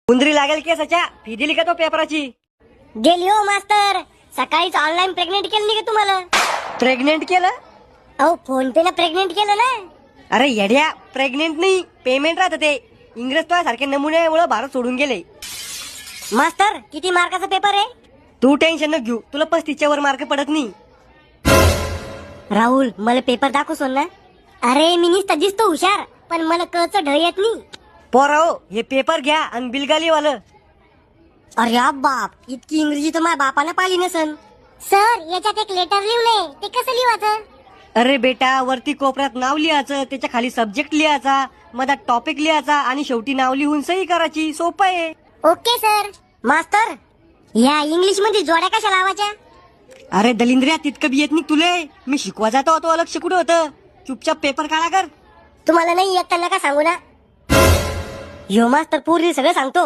उंदरी लागेल की सच्या फी दिली का तो पेपराची? गेली हो मास्तर. सकाळीच ऑनलाईन प्रेग्नेंट केलं नाही का तुम्हाला? प्रेग्नेंट केलं? अहो फोन पे ला प्रेग्नेंट केलं ना. अरे येड्या, प्रेग्नेंट नाही पेमेंट राहतं ते. इंग्रज तो सारखे नमुन्यामुळे भारत सोडून गेले. मास्तर किती मार्काचा पेपर आहे? तू टेन्शन न घेऊ, तुला 35च्या वर मार्क पडत नाही. राहुल मला पेपर दाखवसोन ना. अरे मी नुसता दिसतो हुशार, पण मला कळचं ढ येत नाही. पोराओ हे पेपर घ्या आणि बिलगाली वालं. अरे बाप, इतकी इंग्रजी तर माझ्या बापाला पाहिली नसन. सर याच्यात एक लेटर लिहलंय, ते कसं लिहायचं? अरे बेटा, वरती कोपऱ्यात नाव लिहायचं, त्याच्या खाली सब्जेक्ट लिहायचा, मधात टॉपिक लिहायचा आणि शेवटी नाव लिहून सही करायची. सोपं आहे. Okay sir. मास्तर या इंग्लिश मध्ये जोड्या कशा लावायच्या? अरे दलिंद्र्या, तितकं बी येत नाही तुले. मी शिकवा जातो तो लक्ष कुठं होतं. चुपचाप पेपर काढा कर. तुम्हाला नाही येत नका सांगू ना. यो मास्तर पूर्ण सगळं सांगतो.